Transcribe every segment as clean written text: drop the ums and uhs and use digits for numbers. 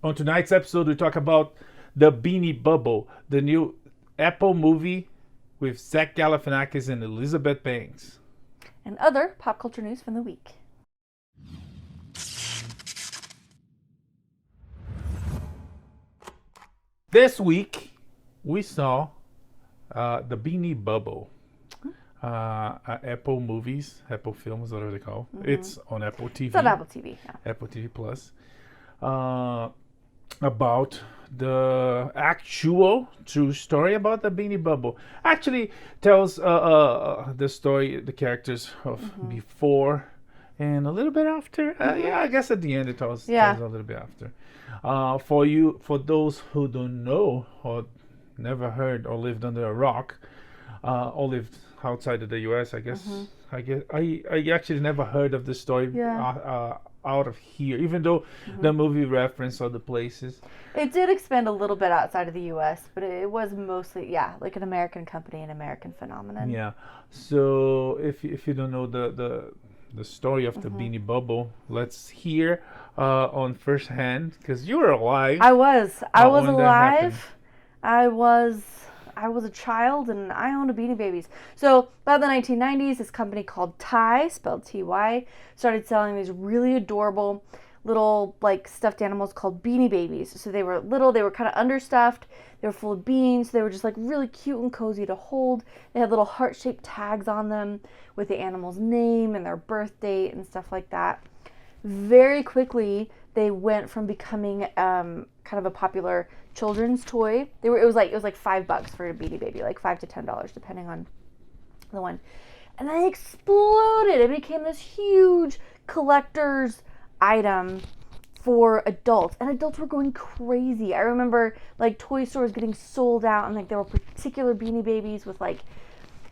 On tonight's episode, we talk about the Beanie Bubble, the new Apple movie with Zach Galifianakis and Elizabeth Banks. And other pop culture news from the week. This week, we saw the Beanie Bubble. Apple movies, Apple films, whatever they call. It's on Apple TV. It's on Apple TV. Yeah. Apple TV Plus. About the actual true story about the Beanie Bubble. Actually tells the story, the characters of before and a little bit after. Yeah, I guess at the end it tells a little bit after. For those who don't know or never heard or lived under a rock, or lived outside of the U.S., I guess. I actually never heard of this story out of here, even though the movie referenced other places. It did expand a little bit outside of the U.S., but it was mostly, like an American company, an American phenomenon. Yeah. So if you don't know the story of the Beanie Bubble, let's hear on first hand, because you were alive. I was alive. I was a child and I owned a Beanie Babies. So by the 1990s, this company called Ty, spelled T-Y, started selling these really adorable little like stuffed animals called Beanie Babies. So they were little, they were kind of understuffed, they were full of beans, they were just like really cute and cozy to hold. They had little heart-shaped tags on them with the animal's name and their birth date and stuff like that. Very quickly, they went from becoming kind of a popular children's toy. It was like $5 for a Beanie Baby, like $5 to $10 depending on the one. And then it exploded. It became this huge collector's item for adults, and adults were going crazy. I remember like toy stores getting sold out, and like there were particular Beanie Babies with like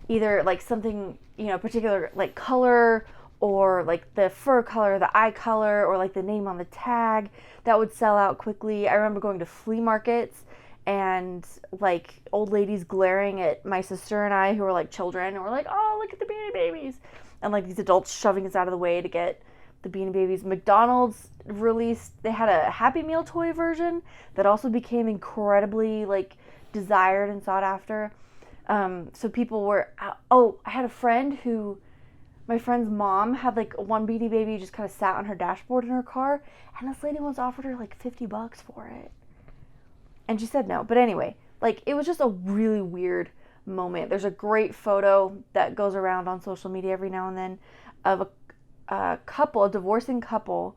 either like something, particular like color, or like the fur color, the eye color, or like the name on the tag that would sell out quickly. I remember going to flea markets and like old ladies glaring at my sister and I, who were like children, and we're like, oh, look at the Beanie Babies. And like these adults shoving us out of the way to get the Beanie Babies. McDonald's released, they had a Happy Meal toy version that also became incredibly like desired and sought after. So people were, I had a friend who, my friend's mom had like one Beanie Baby just kind of sat on her dashboard in her car, and this lady once offered her like $50 for it. And she said no. But anyway, like it was just a really weird moment. There's a great photo that goes around on social media every now and then of a couple, a divorcing couple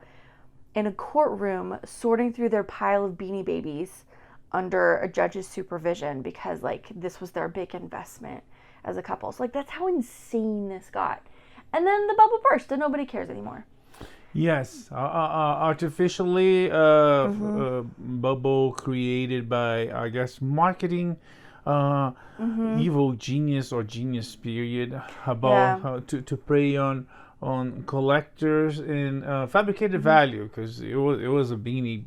in a courtroom sorting through their pile of Beanie Babies under a judge's supervision, because like this was their big investment as a couple. So like that's how insane this got. And then the bubble burst and nobody cares anymore. Yes, artificially bubble created by, I guess, marketing evil genius or genius period about how to prey on collectors and fabricated value, because it was a beanie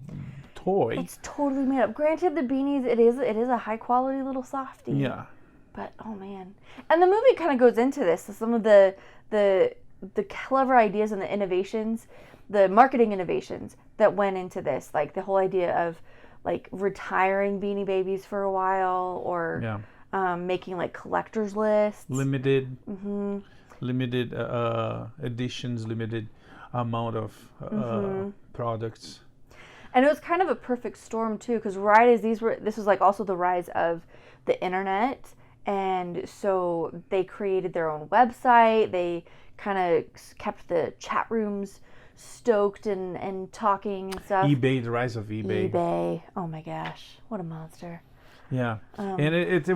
toy. It's totally made up. Granted, the beanies, it is a high quality little softie. Yeah. But oh man, and the movie kind of goes into this. So some of the clever ideas and the innovations, the marketing innovations that went into this, like the whole idea of like retiring Beanie Babies for a while, or making like collector's lists, limited editions, limited amount of products. And it was kind of a perfect storm too, because this was like also the rise of the internet. And so they created their own website. They kind of kept the chat rooms stoked and talking and stuff. The rise of eBay. Oh my gosh, what a monster. Yeah, and it's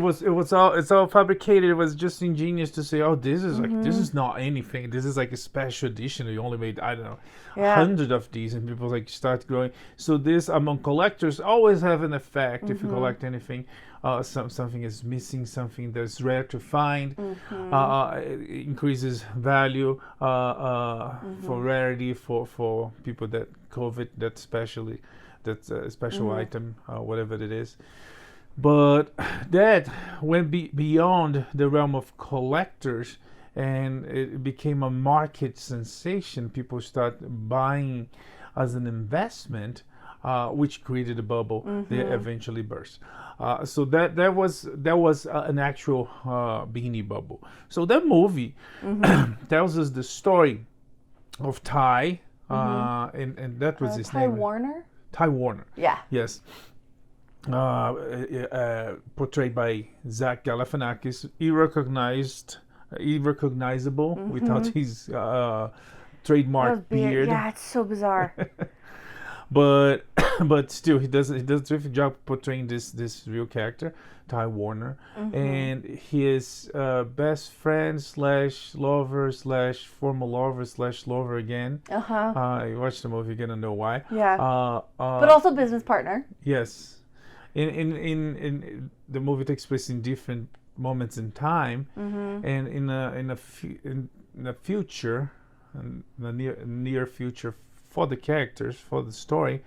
all fabricated. It was just ingenious to say, oh, this is like this is not anything. This is like a special edition. You only made, I don't know, 100 of these, and people like start growing. So this among collectors always have an effect. If you collect anything, something is missing, something that's rare to find. It increases value for rarity for people that covet that special item, whatever it is. But that went beyond the realm of collectors, and it became a market sensation. People start buying as an investment which created the bubble that eventually burst. So that was an actual Beanie bubble. So that movie tells us the story of Ty, and that was his name. Ty Warner. Ty Warner. Yeah. Yes. Portrayed by Zach Galifianakis, irrecognizable without his trademark beard. Yeah, it's so bizarre. but still, he does a terrific job portraying this real character, Ty Warner, and his best friend / lover / former lover / lover again. You watch the movie, you're gonna know why. Yeah. But also business partner. Yes. In the movie takes place in different moments in time, and in the future, in the near future for the characters, for the story,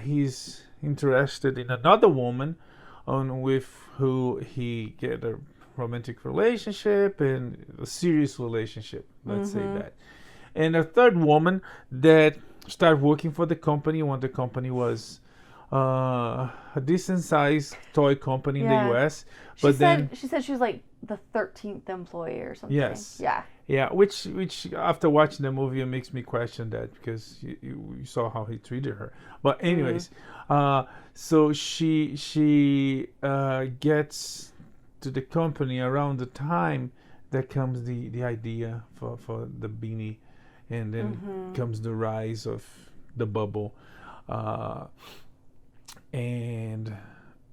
he's interested in another woman, with who he get a romantic relationship and a serious relationship. Let's say that, and a third woman that started working for the company when the company was a decent sized toy company in the US. But she said she was like the 13th employee or something. Yes. Yeah. Yeah, which after watching the movie, it makes me question that, because you saw how he treated her. But anyways, so she gets to the company around the time that comes the idea for the Beanie, and then comes the rise of the bubble. And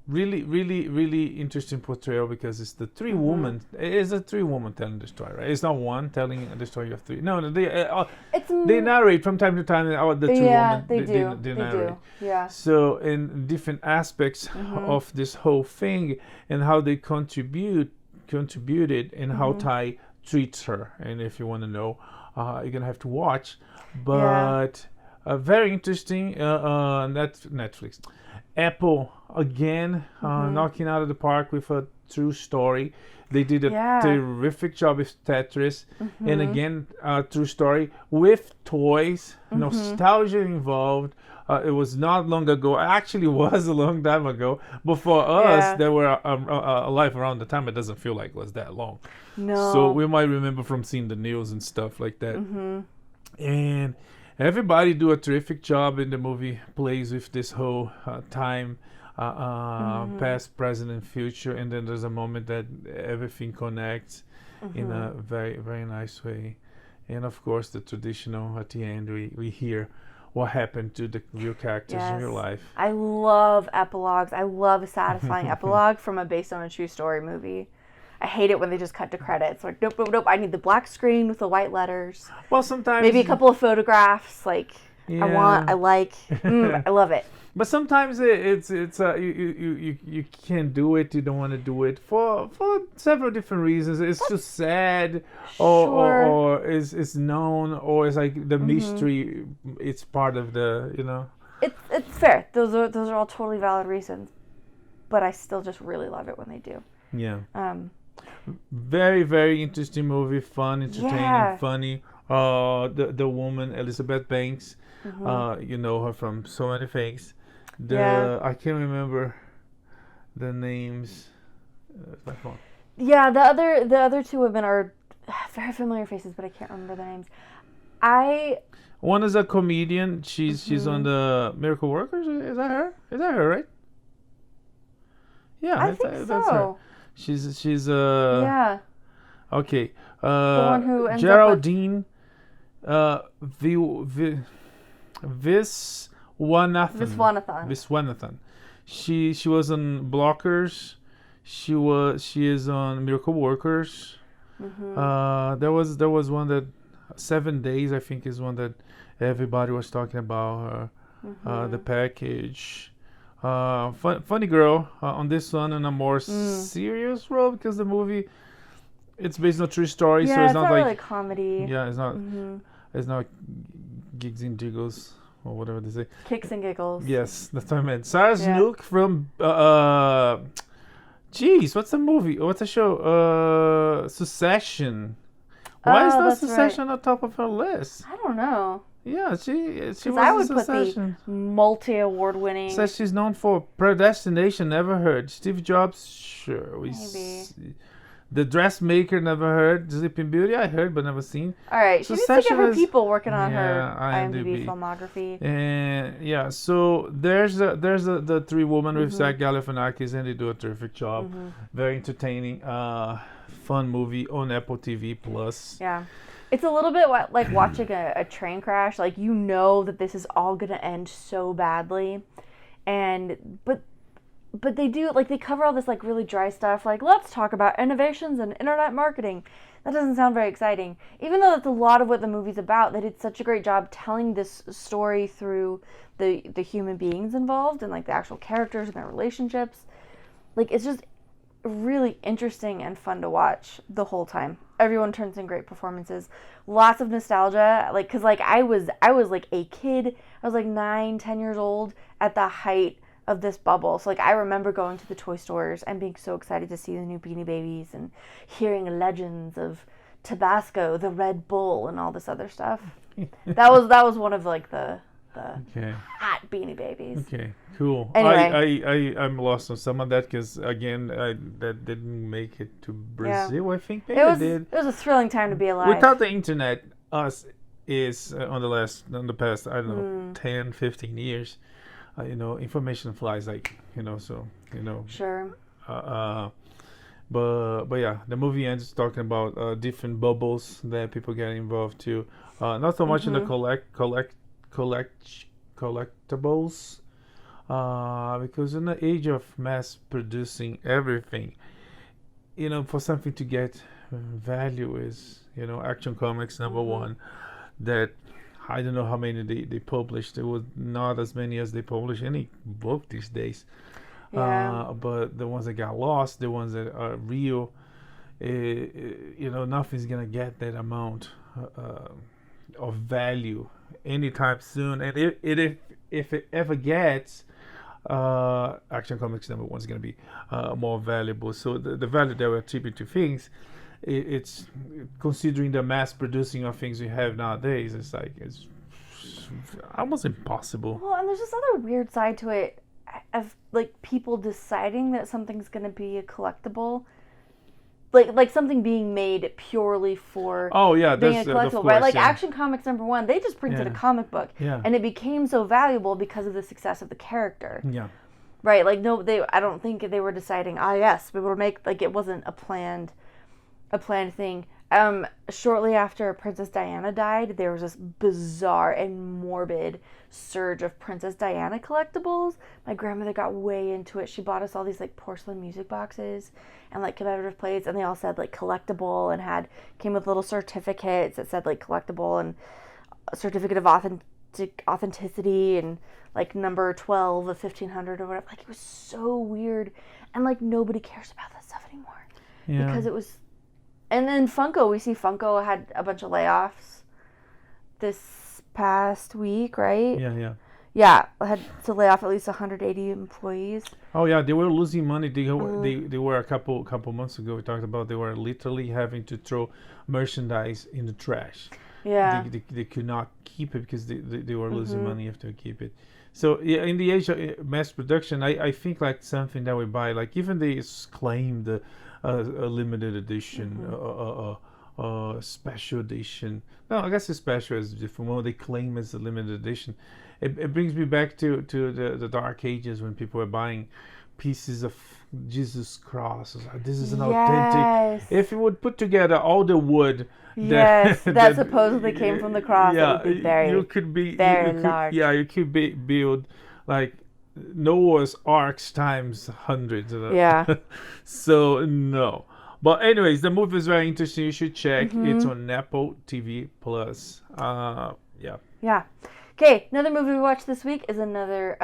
really interesting portrayal, because it's the three women. It's a three woman telling the story, right? It's not one telling the story of three. No, they narrate from time to time. The two women. They narrate. Do. Yeah. So in different aspects of this whole thing, and how they contributed, and how Ty treats her. And if you want to know, you're gonna have to watch. But very interesting. Netflix. Apple again, knocking out of the park with a true story. They did a terrific job with Tetris, and again, a true story with toys, nostalgia involved. It was not long ago. Actually, was a long time ago. But for us that were alive around the time, it doesn't feel like it was that long. No. So we might remember from seeing the news and stuff like that. And everybody do a terrific job in the movie. Plays with this whole time, past, present, and future, and then there's a moment that everything connects in a very, very nice way. And of course, the traditional at the end, we hear what happened to the real characters in real life. I love epilogues. I love a satisfying epilogue from a based on a true story movie. I hate it when they just cut to credits. Like, nope. I need the black screen with the white letters. Well, sometimes maybe a couple of photographs. Like I love it. But sometimes it's you can't do it. You don't want to do it for several different reasons. It's just sad, or it's known, or it's like the mystery. It's part of the It's fair. Those are all totally valid reasons. But I still just really love it when they do. Yeah. Very, very interesting movie. Fun, entertaining, funny. The woman Elizabeth Banks. You know her from so many things. I can't remember the names. It's my phone. Yeah, the other two women are very familiar faces, but I can't remember their names. One is a comedian. She's on the Miracle Workers. Is that her? Is that her, right? Yeah, I think so. That's her. She's yeah. Okay. The one who ends Geraldine Viswanathan. She was on Blockers. She is on Miracle Workers. There was one that 7 Days, I think, is one that everybody was talking about. The package. Funny girl on this one, in a more serious role, because the movie, it's based on a true story, so it's not like really comedy. Yeah, it's not. It's not gigs and jiggles or whatever they say. Kicks and giggles. Yes, that's what I meant. Sarah Snook from what's the movie? What's the show? Succession. Why is not Succession on top of her list? I don't know. Yeah, she was I would a put Succession. the multi-award-winning. Says she's known for Predestination. Never heard. Steve Jobs. Sure. The Dressmaker. Never heard. Sleeping Beauty. I heard but never seen. All right, she needs to get her people working on her IMDb filmography. And yeah, so there's the three women with Zach Galifianakis, and they do a terrific job. Very entertaining, fun movie on Apple TV Plus. Yeah. It's a little bit like watching a train crash. Like, you know that this is all going to end so badly. But they do, like, they cover all this, like, really dry stuff. Like, let's talk about innovations in internet marketing. That doesn't sound very exciting. Even though that's a lot of what the movie's about, they did such a great job telling this story through the human beings involved and, like, the actual characters and their relationships. Like, it's just really interesting and fun to watch the whole time. Everyone turns in great performances. Lots of nostalgia, like, because, like, I was like a kid. I was like 9-10 years old at the height of this bubble. So, like, I remember going to the toy stores and being so excited to see the new Beanie Babies and hearing legends of Tabasco, the Red Bull, and all this other stuff. That was one of, like, the hot Beanie Babies. Okay, cool. Anyway. I'm lost on some of that because, again, that didn't make it to Brazil. I think maybe it did. It was a thrilling time to be alive. Without the internet, us is on the past, I don't know, 10, 15 years. Information flies like, so, Sure. But yeah, the movie ends talking about different bubbles that people get involved to. Not so much in the collectibles, because in the age of mass producing everything, for something to get value is, Action Comics number one, that I don't know how many they published. There was not as many as they publish any book these days. Yeah. But the ones that got lost, the ones that are real, nothing's gonna get that amount of value anytime soon. And if it ever gets, Action Comics number one is gonna be more valuable. So the value that we attribute to things, it's considering the mass producing of things we have nowadays, it's almost impossible. Well, and there's this other weird side to it of, like, people deciding that something's going to be a collectible, like something being made purely for being a collectible, right? Like, Action Comics number one, they just printed a comic book, and it became so valuable because of the success of the character. Yeah. Right. Like, no, I don't think they were deciding, yes, we will make, like, it wasn't a planned thing. Shortly after Princess Diana died, there was this bizarre and morbid surge of Princess Diana collectibles. My grandmother got way into it. She bought us all these, like, porcelain music boxes and, like, commemorative plates, and they all said, like, collectible, and came with little certificates that said, like, collectible and a certificate of authenticity and, like, number 12 of 1500 or whatever. Like, it was so weird, and, like, nobody cares about that stuff anymore because it was. And then Funko, we see Funko had a bunch of layoffs this past week, right? Yeah. Yeah, had to lay off at least 180 employees. Oh yeah, they were losing money. They were a couple months ago. We talked about they were literally having to throw merchandise in the trash. Yeah, they could not keep it because they were losing money if they keep it. So yeah, in the age of mass production, I think like something that we buy, like even they claim a limited edition, special edition. No, I guess a special is different. When they claim it's a limited edition, it brings me back to the dark ages when people were buying pieces of Jesus cross. This is an authentic. If you would put together all the wood that supposedly came from the cross, it would be very, large. You could build like Noah's Arks times hundreds. Yeah. So no. But anyways, the movie is very interesting. You should check. It's on Apple TV Plus. Yeah. Okay, another movie we watched this week is another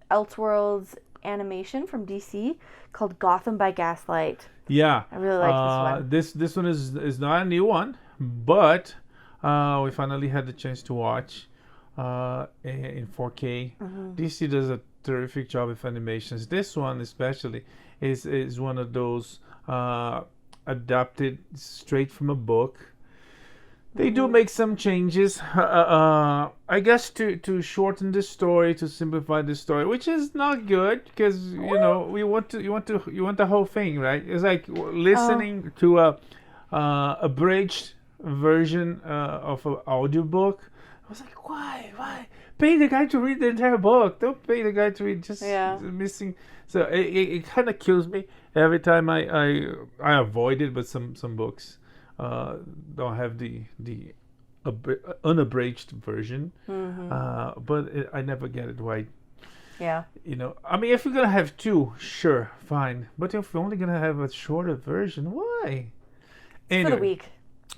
Elseworlds animation from DC called Gotham by Gaslight. Yeah. I really like this one. This one is not a new one, but we finally had the chance to watch in 4K. DC does a terrific job with animations. This one especially is one of those adapted straight from a book They do make some changes, I guess, to shorten the story, to simplify the story, which is not good because you want the whole thing, right? It's like listening to a abridged version of an audiobook. I was like, why? Pay the guy to read the entire book. Don't pay the guy to read just missing. So it kind of kills me every time I avoid it, but some books don't have the unabridged version. But I never get it right. Yeah. I mean, if you're gonna have two, sure, fine. But if you're only gonna have a shorter version, why? Anyway, for the week.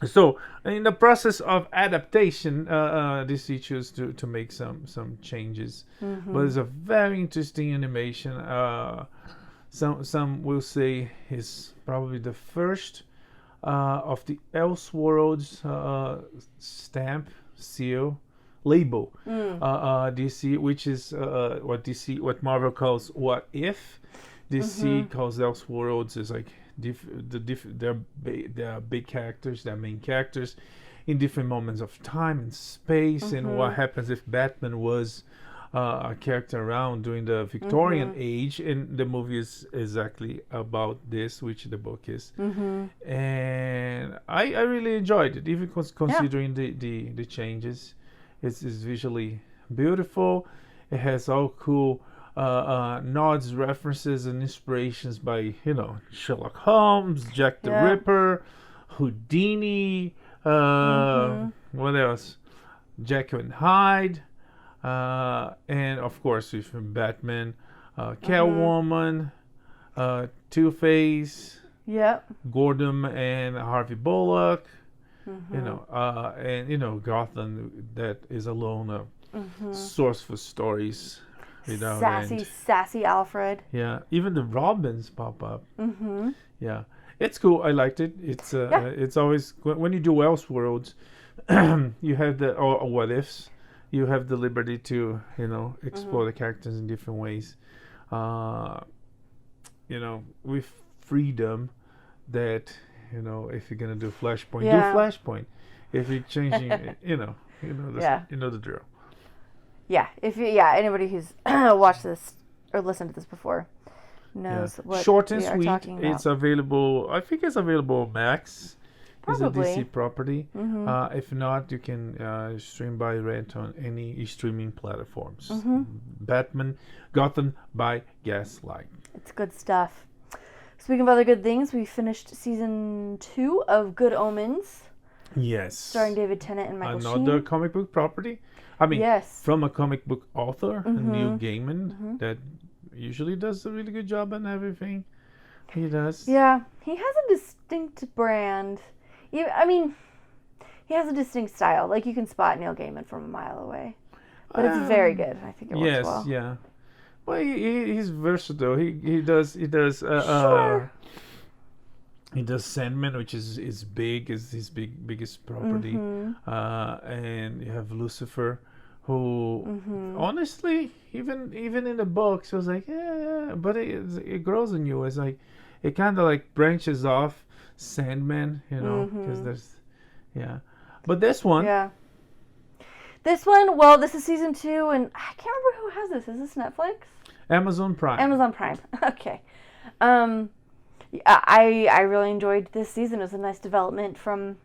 So, in the process of adaptation, DC chose to make some changes. But it's a very interesting animation. Some will say is probably the first of the Elseworlds stamp, seal, label. DC, which is what Marvel calls What If. DC calls Elseworlds is like they're big characters, they're main characters in different moments of time and space, and what happens if Batman was a character around during the Victorian age, and the movie is exactly about this, which the book is. And I really enjoyed it, even considering the changes. It's visually beautiful. It has all cool nods, references, and inspirations by Sherlock Holmes, Jack the Ripper, Houdini, what else? Jekyll and Hyde, and of course with Batman, Catwoman, Two-Face, Gordon and Harvey Bullock, and Gotham, that is alone a source for stories. Sassy Alfred. Yeah, even the Reubens pop up. Yeah, it's cool. I liked it. It's always when you do Elseworlds, you have the or what ifs. You have the liberty to explore the characters in different ways. With freedom that if you're gonna do Flashpoint, do Flashpoint. If you're changing, the drill. Yeah, anybody who's watched this or listened to this before knows what Short and we are sweet. talking about. It's available. I think it's available on Max. Probably. It's a DC property. If not, you can stream by rent on any streaming platforms. Batman, Gotham by Gaslight. It's good stuff. Speaking of other good things, we finished season 2 of Good Omens. Yes. Starring David Tennant and Michael Sheen. Another comic book property. I mean, from a comic book author, Neil Gaiman, that usually does a really good job on everything he does. Yeah, he has a distinct brand. He has a distinct style. Like, you can spot Neil Gaiman from a mile away. But it's very good. I think it works well. Yeah. Well, he's versatile. He does Sure. He does Sandman, which is big, is his biggest property. And you have Lucifer, who honestly, even in the books, I was like, but it grows on you. It's like it kind of like branches off Sandman, because there's But this one, well, this is season 2, and I can't remember who has this. Is this Netflix? Amazon Prime. Okay. I really enjoyed this season. It was a nice development from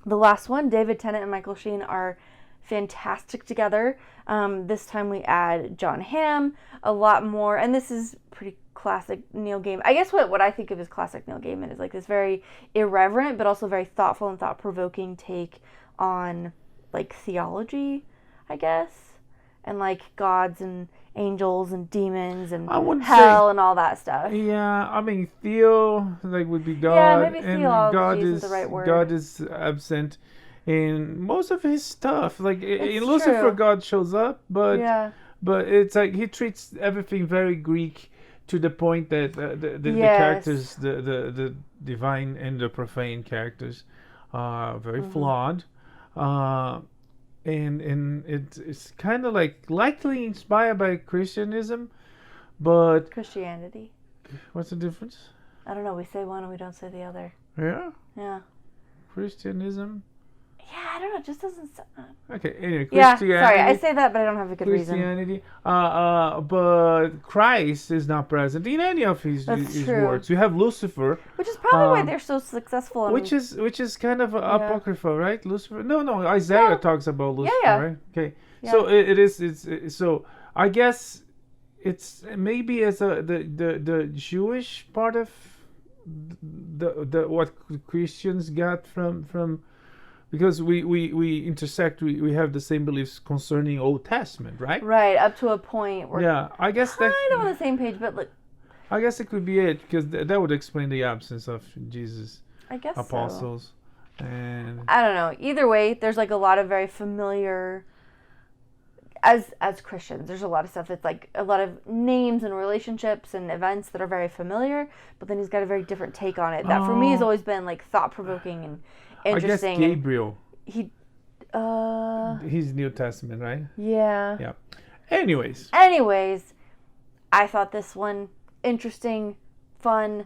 the last one. David Tennant and Michael Sheen are fantastic together. This time we add John Hamm a lot more, and this is pretty classic Neil Gaiman. I guess what I think of as classic Neil Gaiman is like this very irreverent but also very thoughtful and thought-provoking take on like theology, I guess, and like gods and angels and demons and hell and all that stuff. Yeah, I mean Theo would be God. Yeah, maybe and theology isn't the right word. God is absent in most of his stuff. Like in Lucifer, true. God shows up, but it's like he treats everything very Greek to the point that the characters, the divine and the profane characters, are very flawed. And it's kind of like likely inspired by Christianism, but Christianity. What's the difference? I don't know. We say one and we don't say the other. Yeah. Yeah. Christianism. Yeah, I don't know. It just doesn't. Okay. Anyway, Christianity. Yeah. Sorry, I say that, but I don't have a good Christianity. But Christ is not present in any of his works. You have Lucifer, which is probably why they're so successful. Which is kind of apocryphal, right? Lucifer. No. Isaiah talks about Lucifer, right? Okay. Yeah. So it is. So I guess it's maybe as the Jewish part of the what Christians got from. Because we intersect, we have the same beliefs concerning Old Testament, right? Right, up to a point where I guess kind of on the same page, but look. I guess it could be it, because that would explain the absence of Jesus' apostles. So. And I don't know. Either way, there's like a lot of very familiar, as Christians, there's a lot of stuff that's like a lot of names and relationships and events that are very familiar, but then he's got a very different take on it. That for me has always been like thought-provoking and interesting. I guess Gabriel. He's New Testament, right? Yeah. Yeah. Anyways, I thought this one interesting, funny,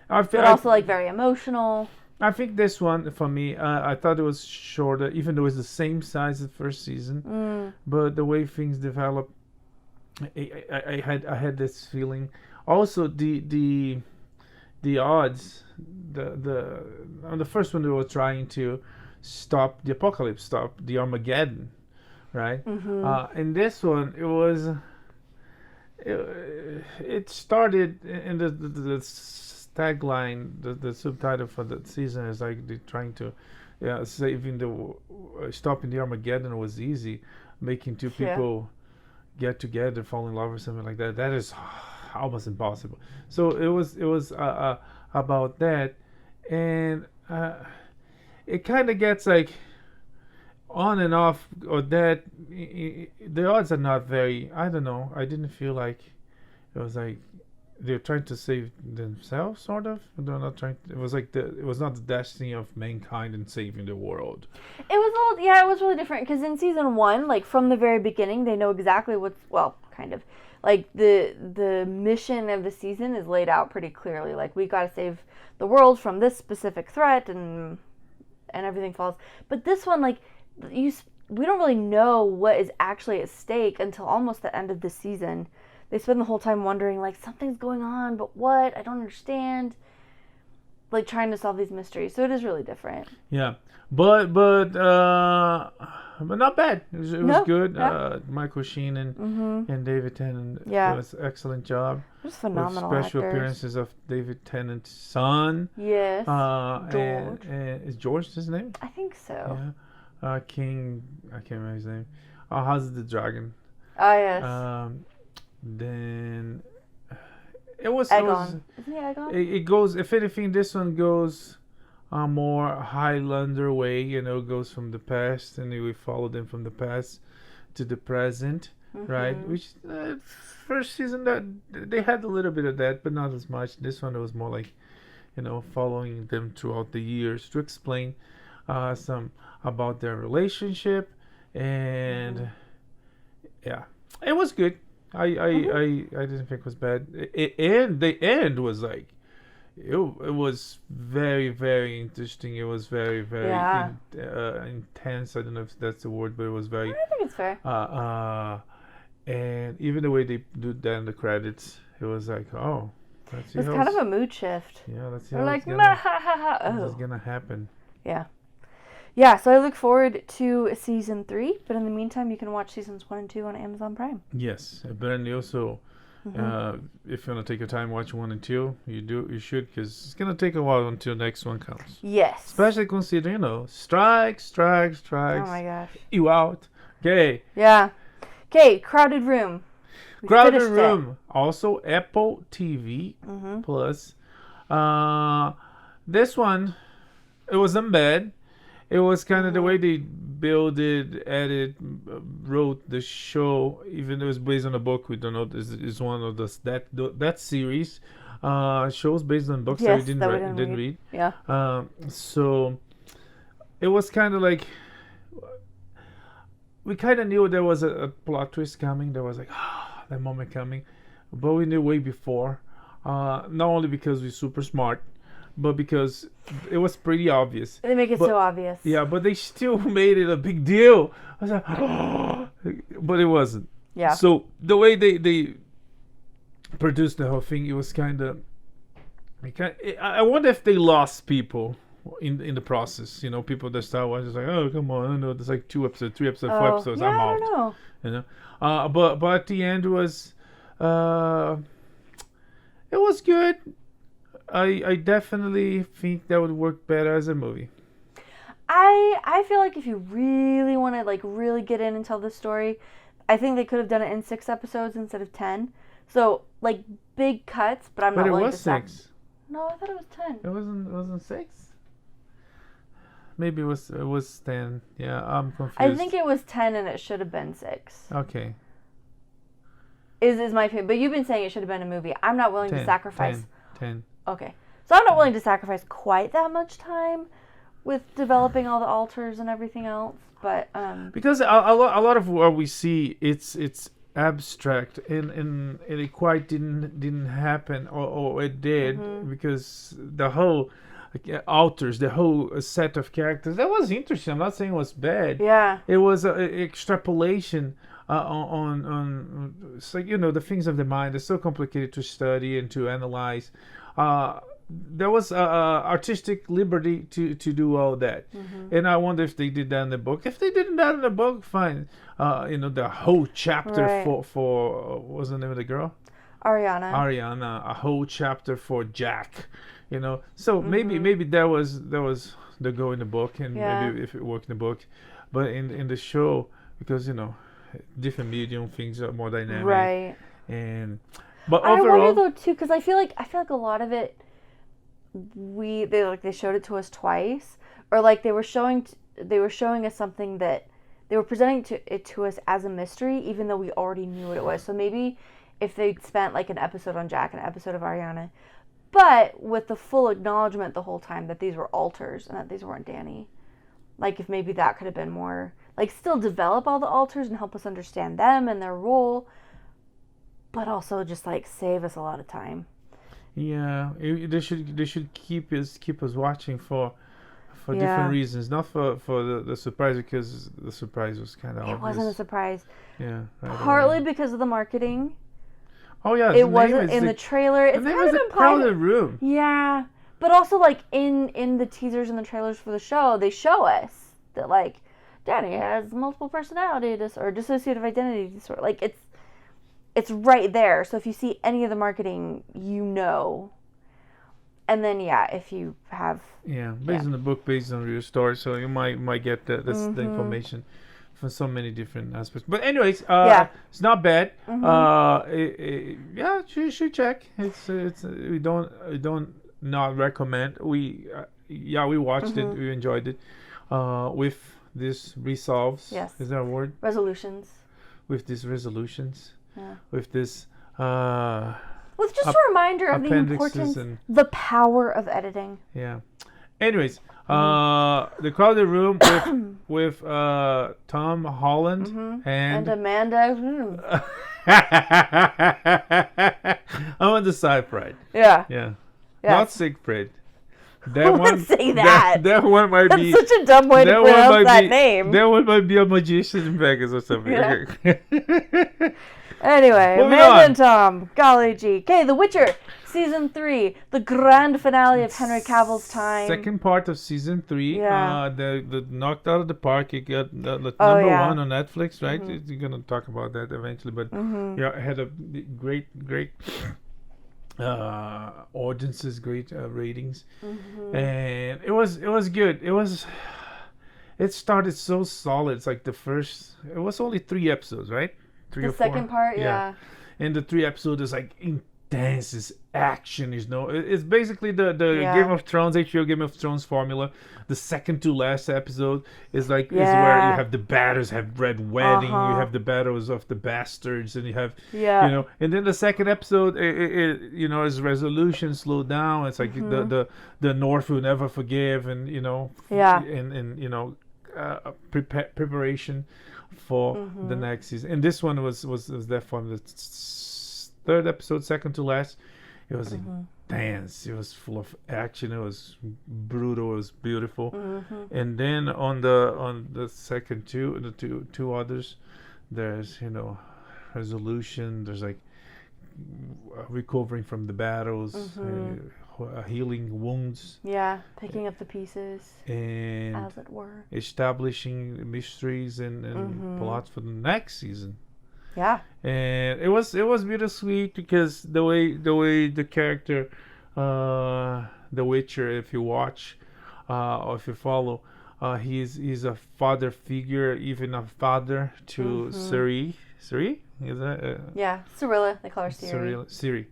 but also like very emotional. I think this one for me, I thought it was shorter, even though it's the same size as the first season. But the way things develop, I had this feeling. Also, the odds. On the first one they were trying to stop the apocalypse, stop the Armageddon, right? In this one it started in the tagline, the subtitle for the season is like they're trying to stopping the Armageddon was easy, making two people get together, fall in love or something like that. That is almost impossible. So it was about that, and it kind of gets like on and off, or that the odds are not very. I don't know. I didn't feel like it was like they're trying to save themselves, sort of. They're not trying. It was like it was not the destiny of mankind in saving the world. It was it was really different because in season 1, like from the very beginning, they know exactly kind of. Like the mission of the season is laid out pretty clearly. Like we got to save the world from this specific threat, and everything falls. But this one, like we don't really know what is actually at stake until almost the end of the season. They spend the whole time wondering, like, something's going on, but what? I don't understand. Like trying to solve these mysteries. So it is really different. Yeah, but not bad. It was good. Yeah. Michael Sheen and David Tennant. Yeah, it was an excellent job. It was phenomenal. With special appearances of David Tennant's son. Yes. George. And is George his name? I think so. Yeah. King. I can't remember his name. House of the Dragon. Oh yes. Then it was. Isn't he Aegon? It goes. If anything, this one goes. More Highlander way, goes from the past, and we follow them from the past to the present, right? Which first season that they had a little bit of that, but not as much. This one it was more like, following them throughout the years to explain some about their relationship, and it was good. I didn't think it was bad. And the end was like. It was very, very interesting. It was very, very intense. I don't know if that's the word, but it was very. I think it's fair. And even the way they do that in the credits, it was like, oh, let's see. It's kind of a mood shift. Yeah, let's see. They're like, it's gonna happen. Yeah. Yeah, so I look forward to season 3, but in the meantime, you can watch seasons 1 and 2 on Amazon Prime. Yes, but also. If you want to take your time, watch 1 and 2. You should, because it's gonna take a while until next one comes. Yes. Especially considering, strikes. Oh my gosh. You out. Okay. Yeah. Okay, Crowded Room. Crowded Room. Also Apple TV Plus. This one, it wasn't bad. It was kind of the way they built it, wrote the show, even though it's based on a book. We don't know. This is one of that series shows based on books that we didn't read. Yeah. So it was kind of like we kind of knew there was a plot twist coming. There was like that moment coming, but we knew way before. Not only because we're super smart. but because it was pretty obvious. They make it so obvious. Yeah, but they still made it a big deal. I was like, but it wasn't. Yeah. So the way they produced the whole thing, it was kind of. I wonder if they lost people in the process. You know, people that start watching, like, oh, come on, I know there's like 2 episodes, 3 episodes, 4 episodes. I'm out. I don't know. You know, but at the end was, it was good. I definitely think that would work better as a movie. I feel like if you really want to like really get in and tell the story, I think they could have done it in 6 episodes instead of 10. So like big cuts, but I'm not willing to. But it was 6. No, I thought it was 10. It wasn't 6. Maybe it was 10. Yeah, I'm confused. I think it was 10 and it should have been 6. Okay. Is my opinion, but you've been saying it should have been a movie. I'm not willing to sacrifice 10. Okay. So I'm not willing to sacrifice quite that much time with developing all the alters and everything else, but because a lot of what we see, it's abstract and it quite didn't happen, or it did, because the whole alters, the whole set of characters, that was interesting. I'm not saying it was bad. Yeah. It was an extrapolation on so, you know, the things of the mind are so complicated to study and to analyze. There was artistic liberty to do all that, and I wonder if they did that in the book. If they did that in the book, fine. You know, the whole chapter for what was the name of the girl? Ariana. A whole chapter for Jack. You know, so maybe that was the goal in the book, and maybe if it worked in the book, but in the show, because you know, different medium, things are more dynamic, right? But overall, I wonder though too, because I feel like a lot of it, they showed it to us twice, or like they were showing us something that they were presenting it to us as a mystery, even though we already knew what it was. So maybe if they spent like an episode on Jack, an episode of Ariana, but with the full acknowledgement the whole time that these were alters and that these weren't Danny, like if maybe that could have been more, like still develop all the alters and help us understand them and their role, but also just like save us a lot of time. Yeah, they should keep us watching for different reasons, not for the surprise, because the surprise was kind of obvious. It wasn't a surprise. Yeah. Partly because of the marketing. Oh yeah, it wasn't in the trailer. It's kind of implied. Crowded room. Yeah, but also like in the teasers and the trailers for the show, they show us that like Danny has multiple personality or dissociative identity disorder. Like it's right there. So if you see any of the marketing, you know. And then if you have based on the book, based on real story, so you might get the information from so many different aspects. But anyways, it's not bad. You should check. It's we don't not recommend. We watched it. We enjoyed it. With this resolves. Yes. Is that a word? Resolutions. With these resolutions. Yeah. With this. With just a reminder of the importance, the power of editing. Yeah. Anyways, the crowded room with Tom Holland and Amanda. I'm on the Siegfried. Yeah. Yeah. Not Siegfried. That one. Say that. That one might be. That's such a dumb way to pronounce that name. That one might be a magician in Vegas or something. Yeah. Anyway, Amanda and Tom, golly gee. Okay, The Witcher, Season 3, the grand finale of Henry Cavill's time. Second part of Season 3. Yeah. The knocked out of the park. It got number 1 on Netflix, right? You're going to talk about that eventually. But it had a great audiences, great ratings. And it was good. It started so solid. It's like it was only 3 episodes, right? 3 or 4. The second part, yeah. And the 3 episodes is like intense, it's action, you know. It's basically the Game of Thrones, HBO Game of Thrones formula. The second to last episode is like is where you have the battles, have Red Wedding, you have the battles of the bastards, and you have you know. And then the second episode, it you know, is resolution, slow down. It's like the North will never forgive, and you know, and you know, preparation for the next season. And this one was that from the third episode, second to last, It was intense. It was full of action. It was brutal. It was beautiful. And then on the second two others, there's resolution. There's like recovering from the battles, healing wounds. Yeah, picking up the pieces, and as it were, establishing mysteries and plots for the next season. Yeah, and it was bittersweet because the way the character, the Witcher, if you watch, or if you follow, he's a father figure, even a father to Ciri. Ciri? Is that? Yeah, Cirilla. They call her Ciri. Ciri.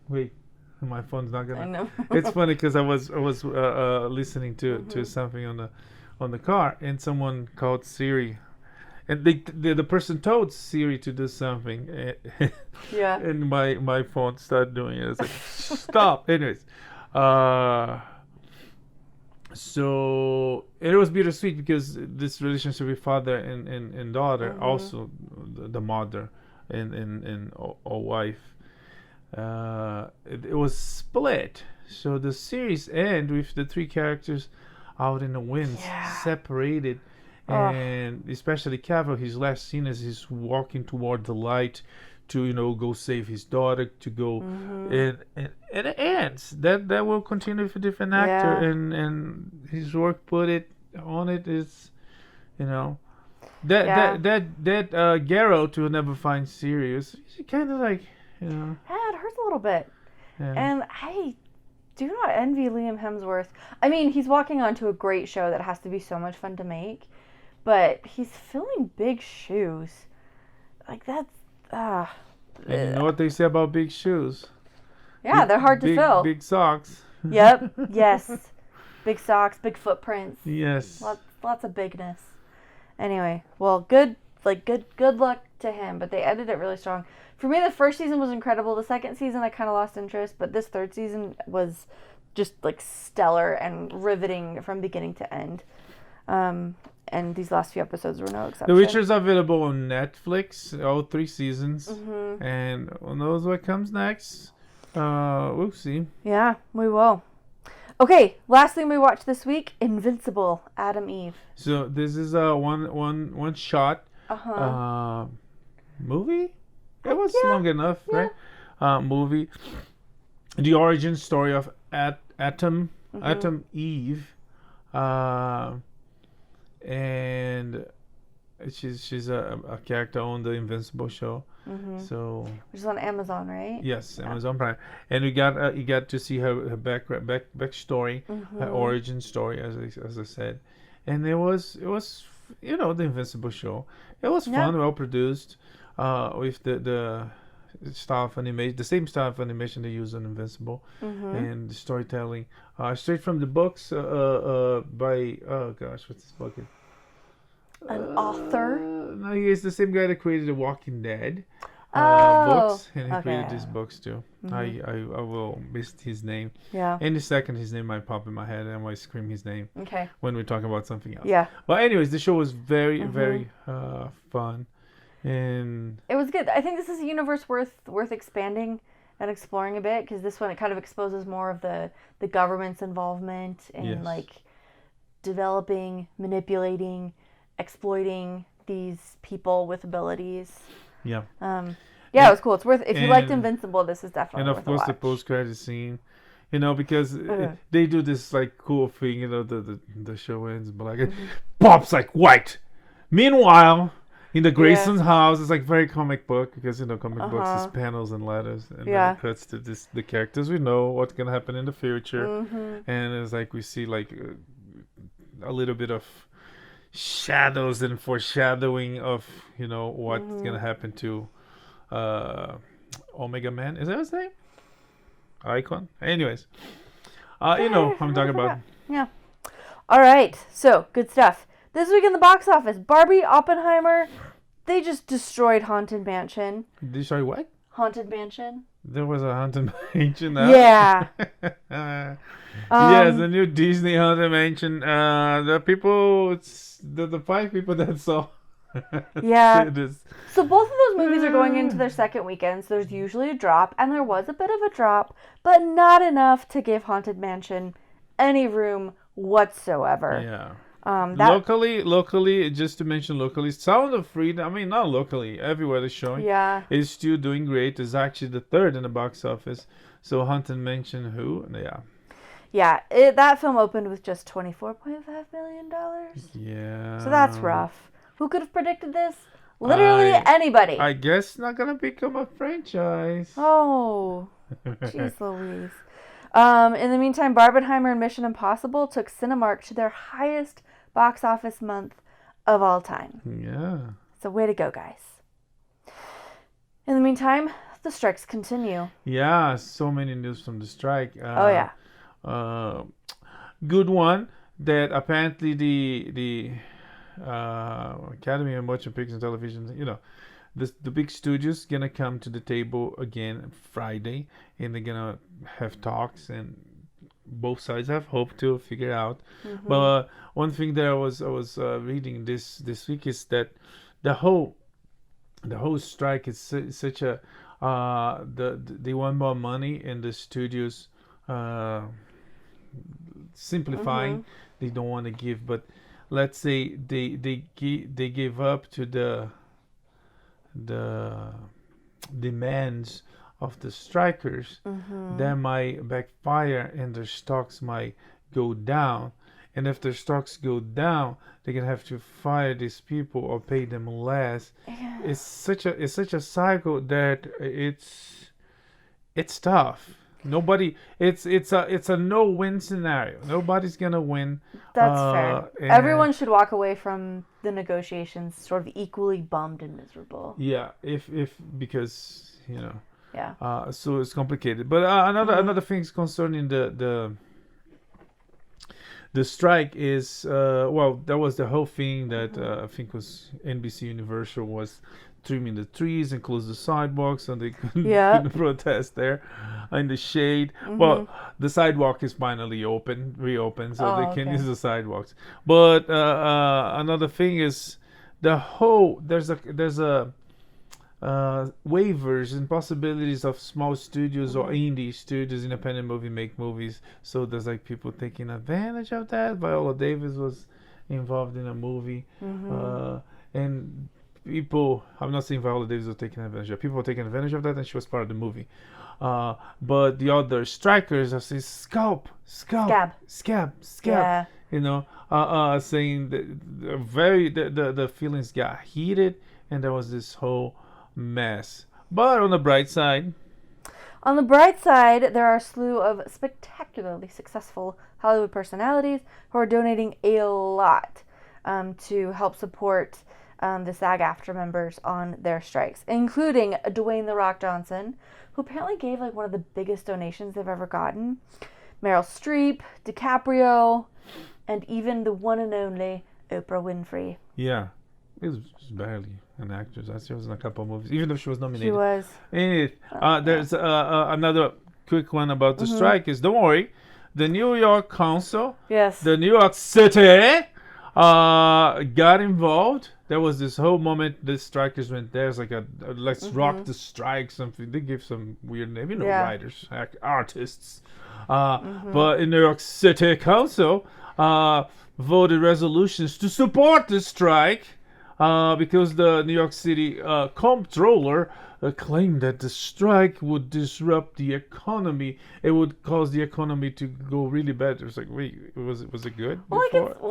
Wait, my phone's not gonna. I know. It's funny because I was listening to something on the car, and someone called Siri, and the person told Siri to do something. Yeah. And my phone started doing it. It's like stop. Anyways, so it was bittersweet because this relationship with father and daughter, also the mother and wife, it was split. So the series end with the three characters out in the wind, separated, and especially Cavill, his last scene as he's walking toward the light to go save his daughter, to go and it ends. That will continue with a different actor, and his work put it on it is that Geralt will never find serious. He's kind of like yeah, it hurts a little bit. Yeah. And I do not envy Liam Hemsworth. I mean, he's walking onto a great show that has to be so much fun to make, but he's filling big shoes. Like that's and you know what they say about big shoes? Yeah, they're hard to fill. Big socks. Yep. Yes. Big socks, big footprints. Yes. Lots of bigness. Anyway, well, good luck to him. But they ended it really strong. For me, the first season was incredible. The second season, I kind of lost interest. But this third season was just like stellar and riveting from beginning to end. And these last few episodes were no exception. The Witcher's available on Netflix, all 3 seasons. And who knows what comes next? We'll see. Yeah, we will. Okay, last thing we watched this week, Invincible, Adam Eve. So this is a one shot movie. It was long enough, right? Movie. The origin story of Atom Eve. And she's a character on the Invincible show. So which is on Amazon, right? Yes, Amazon Prime. And you got to see her backstory, her origin story, as I said. And it was the Invincible show. It was fun, well produced, with the style of animation, the same style of animation they use on Invincible, and the storytelling, straight from the books, by what's this book? An author? No, he is the same guy that created the Walking Dead books, and he created these books too. I will miss his name. Yeah. Any second, his name might pop in my head, and I might scream his name. Okay. When we're talking about something else. Yeah. But anyways, the show was very, very fun, and it was good. I think this is a universe worth expanding and exploring a bit, because this one, it kind of exposes more of the government's involvement in like developing, manipulating, exploiting these people with abilities. Yeah. It was cool. It's worth, if you liked Invincible, this is definitely worth a watch. And of course the post-credit scene, because they do this like cool thing, the show ends black, pops like white. Meanwhile, in the Grayson's house, it's like very comic book, because comic books is panels and letters, and then it cuts to the characters. We know what's gonna happen in the future, and it's like we see like a little bit of shadows and foreshadowing of what's gonna happen to Omega Man. Is that his name? Icon. Anyways, I'm talking about. Yeah. All right. So good stuff. This week in the box office, Barbie, Oppenheimer, they just destroyed Haunted Mansion. Destroy what? Haunted Mansion. There was a Haunted Mansion now. Yeah. Yes, the new Disney Haunted Mansion. The 5 people that saw Yeah. So both of those movies are going into their second weekend, so there's usually a drop, and there was a bit of a drop, but not enough to give Haunted Mansion any room whatsoever. Yeah. Locally, just to mention locally, Sound of Freedom, I mean, not locally, everywhere they're showing, is still doing great. It's actually the third in the box office. So Haunted Mansion, Yeah, that film opened with just $24.5 million. Yeah. So that's rough. Who could have predicted this? Literally anybody. I guess not going to become a franchise. Oh, jeez Louise. In the meantime, Barbenheimer and Mission Impossible took Cinemark to their highest box office month of all time. Yeah. So way to go, guys. In the meantime, the strikes continue. Yeah, so many news from the strike. Good one that apparently the Academy of Motion Pictures and Television, the big studios gonna come to the table again Friday, and they're gonna have talks, and both sides have hope to figure out. Mm-hmm. But one thing that I was reading this week is that the whole strike is such a they want more money, and the studios simplifying. Mm-hmm. They don't want to give, but let's say they give up to the demands of the strikers. Mm-hmm. That might backfire, and their stocks might go down. And if their stocks go down, they're gonna have to fire these people or pay them less. Yeah. It's such a cycle that it's tough. Nobody. It's a no-win scenario. Nobody's gonna win. That's fair. Everyone should walk away from the negotiations sort of equally bummed and miserable. Yeah, if because Yeah. So it's complicated. But another thing is concerning the strike is that was the whole thing that I think was NBC Universal was trimming the trees and close the sidewalks, so they couldn't protest there in the shade. Mm-hmm. Well, the sidewalk is finally reopened, so they can use the sidewalks. But another thing is there's a waivers and possibilities of small studios or indie studios, independent make movies. So there's like people taking advantage of that. Viola Davis was involved in a movie, and people, I'm not saying Viola Davis was taking advantage of. People were taking advantage of that, and she was part of the movie. But the other strikers are saying scab. Yeah. Saying that the feelings got heated, and there was this whole mess. But on the bright side, there are a slew of spectacularly successful Hollywood personalities who are donating a lot to help support the SAG-AFTRA members on their strikes, including Dwayne "The Rock" Johnson, who apparently gave like one of the biggest donations they've ever gotten. Meryl Streep, DiCaprio, and even the one and only Oprah Winfrey. Yeah, it was barely an actress. She was in a couple of movies, even though she was nominated. She was. There's another quick one about the strike is, don't worry, the New York Council, the New York City got involved. There was this whole moment the strikers went there. It's like a let's rock the strike something. They give some weird name, writers, artists. But in New York City Council voted resolutions to support the strike because the New York City comptroller claimed that the strike would disrupt the economy. It would cause the economy to go really bad. It was like, wait, was it good? It's not. I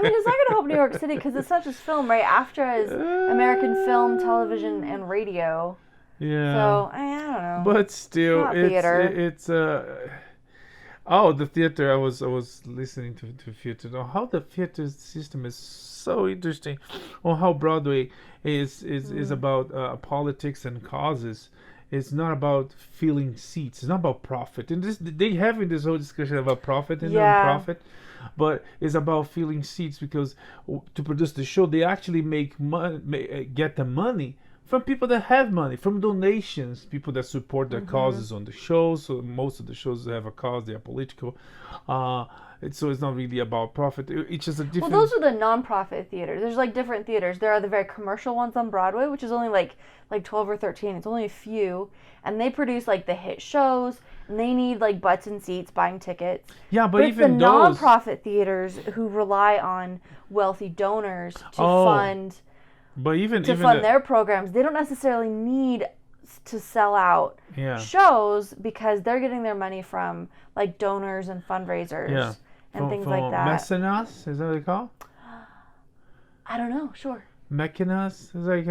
mean, it's not going to help New York City because it's not just film, right? AFTRA is American film, television, and radio. Yeah. So I don't know. But still, it's the theater. I was listening to theater. How the theater system is so interesting. On how Broadway is about politics and causes. It's not about filling seats. It's not about profit. And they having this whole discussion about profit and non-profit, but it's about filling seats because to produce the show, they actually make money, get the money from people that have money, from donations, people that support their causes on the shows. So most of the shows have a cause; they are political. So it's not really about profit. It's just a different. Well, those are the non-profit theaters. There's like different theaters. There are the very commercial ones on Broadway, which is only like 12 or 13. It's only a few, and they produce like the hit shows, and they need like butts and seats, buying tickets. Yeah, but even it's the non-profit theaters who rely on wealthy donors to fund. But even their programs, they don't necessarily need to sell out shows because they're getting their money from like donors and fundraisers and things like that. Mecenas, is that what they call? I don't know. Sure. Mecenas is like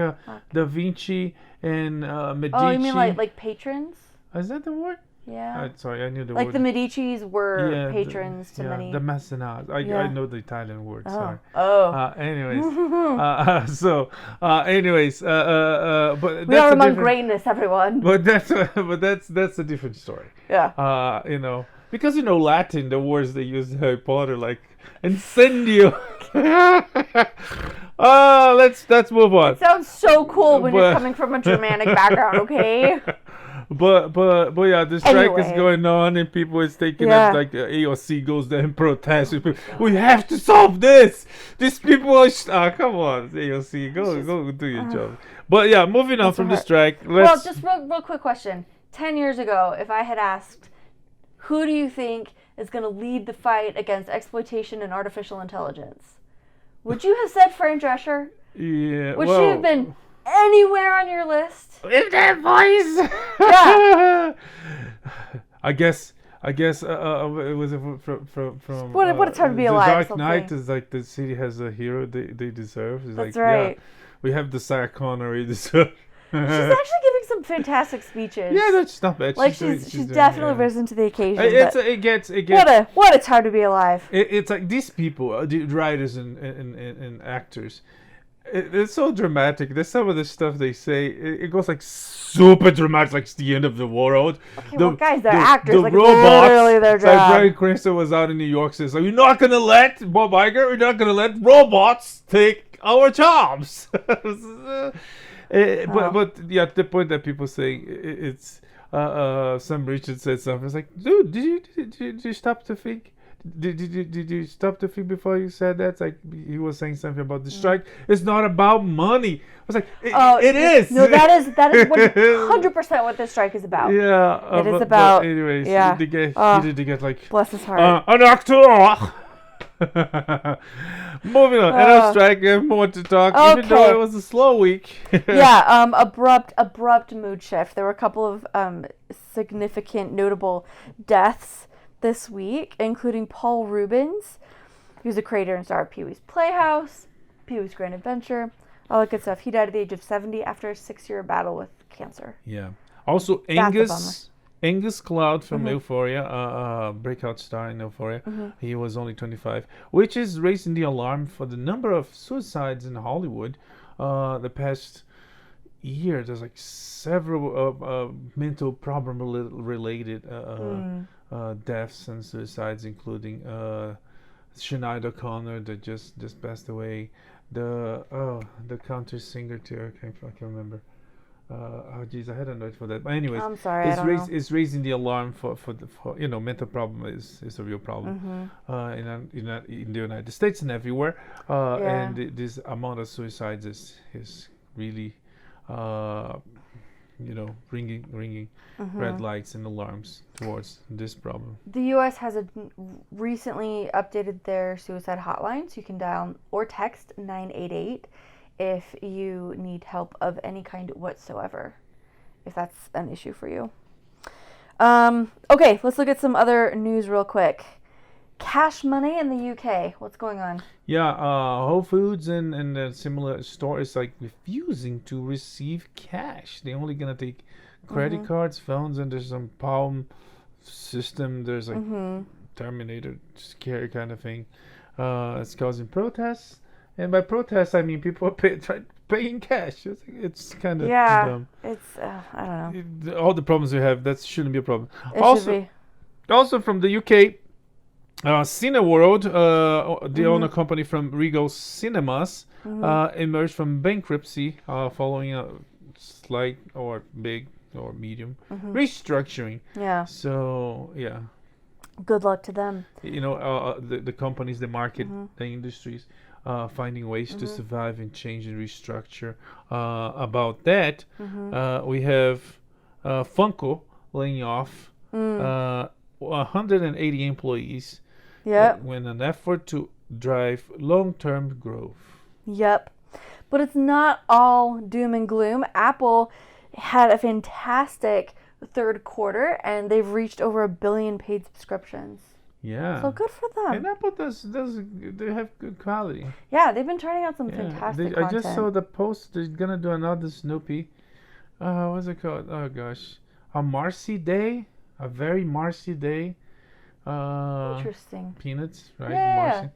Da Vinci and Medici. Oh, you mean like patrons? Is that the word? Yeah. Sorry, I knew the word. Like the Medicis were patrons to many. The mecenas. I know the Italian word. Sorry. Anyways. But we are among greatness, everyone. But that's a different story. Yeah. Because Latin, the words they use in Harry Potter, like incendio. Let's move on. It sounds so cool when you're coming from a Germanic background, okay? But yeah, the strike is going on and people is taking it like AOC goes there and protests. We have to solve this. These people are come on, AOC, go do your job. But yeah, moving on from the strike. Well, just real quick question. 10 years ago, if I had asked, who do you think is going to lead the fight against exploitation and artificial intelligence? Would you have said Fran Drescher? Yeah. Would she have been anywhere on your list? With that voice. Yeah. I guess it was from what a time to be alive. The Dark Knight is like the city has a hero they deserve. It's That's like, right. Yeah, we have the Sarah Connor we deserve. She's actually giving some fantastic speeches. Yeah, that's not bad. Like she's definitely risen to the occasion. It gets. What a time to be alive. It's like these people, the writers and actors. It's so dramatic. There's some of the stuff they say. It goes like super dramatic, like it's the end of the world. Okay, guys, they're actors. The like robots. Literally their job. Like Bryan Cranston was out in New York says, "You're not gonna let Bob Iger. We're not gonna let robots take our jobs." But yeah, the point that people say it's Sam Richards said something. It's like, dude, did you stop to think? Did you stop to think before you said that? It's like he was saying something about the strike. It's not about money. I was like, it is. No, that is 100% what this strike is about. Yeah, it is about. But anyways, yeah, he did get like bless his heart. An actor. Moving on, and strike. We have more to talk, even though it was a slow week. Yeah, abrupt mood shift. There were a couple of significant, notable deaths this week, including Paul Reubens. He was a creator and star of Pee-wee's Playhouse, Pee-wee's Grand Adventure, all that good stuff. He died at the age of 70 after a 6-year battle with cancer. Yeah. Also, Angus Cloud from Euphoria, breakout star in Euphoria. He was only 25, which is raising the alarm for the number of suicides in Hollywood. The past year, there's like several mental problem related deaths and suicides, including Sinead O'Connor that just passed away. The country singer too. I can't remember. I had a note for that. But anyways, I'm sorry, it's raising the alarm for mental problem is a real problem in the United States and everywhere. And this amount of suicides is really ringing red lights and alarms towards this problem. The U.S. has recently updated their suicide hotline, so you can dial or text 988 if you need help of any kind whatsoever, if that's an issue for you. Okay, let's look at some other news real quick. Cash money in the UK. What's going on? Yeah, Whole Foods and similar stores like refusing to receive cash. They're only gonna take credit cards, phones, and there's some Palm system. There's like Terminator scary kind of thing. It's causing protests, and by protests I mean people are paying cash. It's kind of dumb. It's I don't know. All the problems we have, that shouldn't be a problem. Should be. Also from the UK. Cineworld, the owner company from Regal Cinemas, emerged from bankruptcy following slight or big or medium restructuring. Yeah. So yeah. Good luck to them. You know, the companies, the market, the industries, finding ways to survive and change and restructure. About that, we have Funko laying off 180 employees. Yep. In an effort to drive long-term growth. Yep. But it's not all doom and gloom. Apple had a fantastic third quarter, and they've reached over 1 billion paid subscriptions. Yeah. So good for them. And Apple they have good quality. Yeah, they've been turning out some fantastic content. I just saw the post. They're gonna do another Snoopy. What's it called? Oh gosh, a Marcy Day, a very Marcy Day. Interesting. Peanuts, right? Yeah.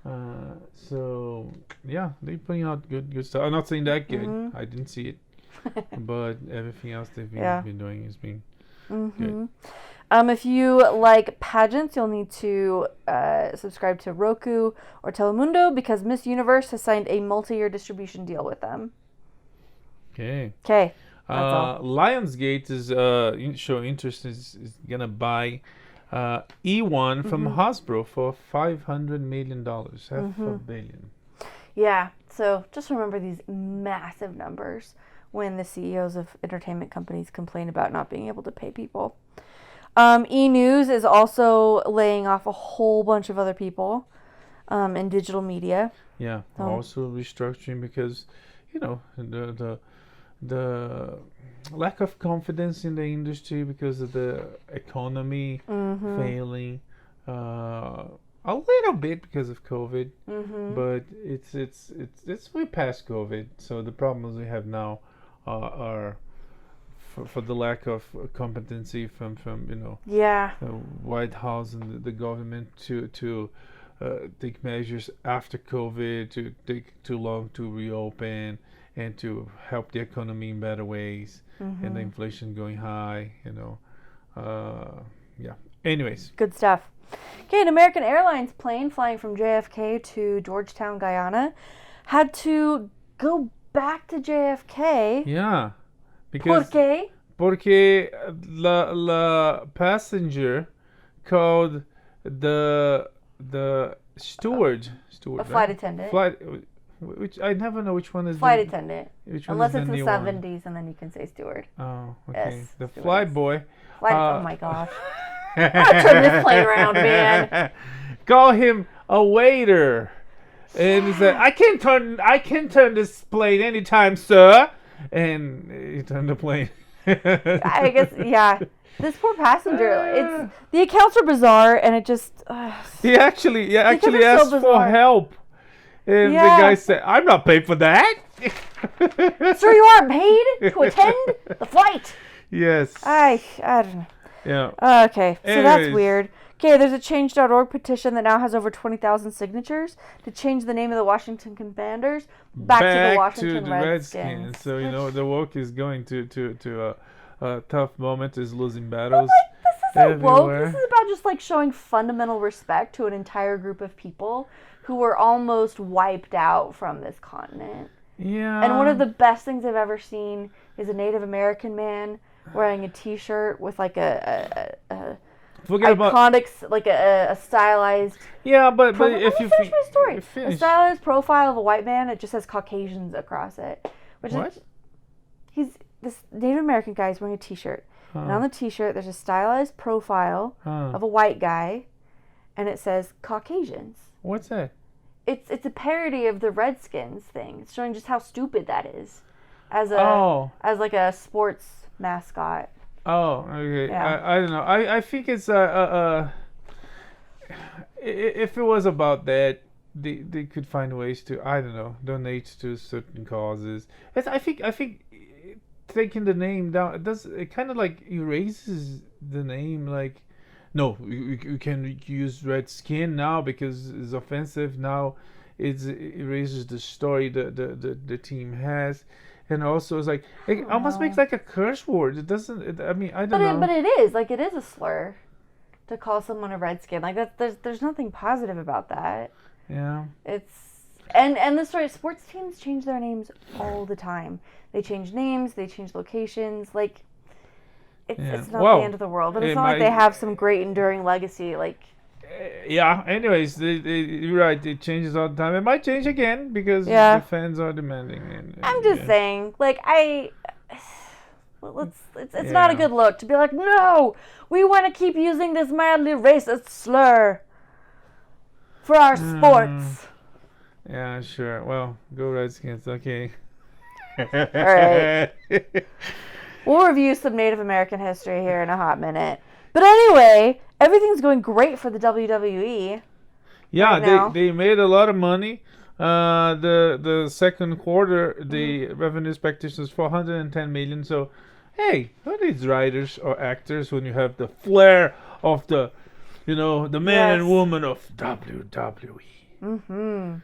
Marcy. So yeah, they're putting out good stuff. I'm not saying that good. I didn't see it, but everything else they've been doing has been good. If you like pageants, you'll need to subscribe to Roku or Telemundo because Miss Universe has signed a multi-year distribution deal with them. Okay. Okay. That's all. Lionsgate is showing interest is gonna buy E1 from Hasbro for $500 million, $500 million. Yeah. So just remember these massive numbers when the CEOs of entertainment companies complain about not being able to pay people. E-News is also laying off a whole bunch of other people in digital media. Yeah, also restructuring because, you know, the lack of confidence in the industry because of the economy failing. A little bit because of COVID, but it's way past COVID. So the problems we have now are for the lack of competency from you know the White House and the government to take measures after COVID, to take too long to reopen and to help the economy in better ways, and the inflation going high, you know. Anyways, good stuff. Okay, an American Airlines plane flying from JFK to Georgetown, Guyana, had to go back to JFK. Yeah, because porque la passenger called the steward, a flight attendant. Which I never know which one is flight attendant. Unless it's the 70s, and then you can say steward. Oh, okay. Yes, the flight boy. Oh my gosh. I'm gonna turn this plane around, man. Call him a waiter, and he said, "I can turn this plane anytime, sir." And he turned the plane. I guess This poor passenger. The accounts are bizarre, and it just. He actually asked for help, and the guy said, "I'm not paid for that." Sir, you aren't paid to attend the flight. Yes. I don't know. Yeah. Okay, so that's weird. Okay, there's a Change.org petition that now has over 20,000 signatures to change the name of the Washington Commanders back to the Washington Redskins. So, you know, the woke is going to a tough moment, is losing battles. But this isn't everywhere. Woke. This is about just like showing fundamental respect to an entire group of people who were almost wiped out from this continent. Yeah. And one of the best things I've ever seen is a Native American man wearing a T-shirt with like a stylized. Yeah, but if you finish my story, a stylized profile of a white man, it just says Caucasians across it. This Native American guy is wearing a T-shirt, and on the T-shirt there's a stylized profile of a white guy, and it says Caucasians. What's that? It's a parody of the Redskins thing. It's showing just how stupid that is, as like a sports mascot. Oh, okay. Yeah. I don't know. I think it's if it was about that, they could find ways to, I don't know, donate to certain causes. I think taking the name down, it kind of like erases the name. Like, no, you can use Redskin now because it's offensive. Now it erases the story the team has. And also, it's like, it almost makes like a curse word. It doesn't. I mean, I don't know. But it is like, it is a slur to call someone a redskin. Like that. There's nothing positive about that. Yeah. It's. And the story, sports teams change their names all the time. They change names, they change locations. Like, it's not the end of the world, but it's not like they have some great enduring legacy. Like, yeah. Anyways, you're right. It changes all the time. It might change again because the fans are demanding. And I'm just saying, like, it's not a good look to be like, no, we want to keep using this mildly racist slur for our sports. Yeah, sure. Well, go Redskins. Okay. All right. We'll review some Native American history here in a hot minute. But anyway, everything's going great for the WWE. Yeah, right they made a lot of money. The second quarter, the revenue expectation was 410 million. So, hey, who are these writers or actors when you have the flair of the man and woman of WWE? Mm-hmm.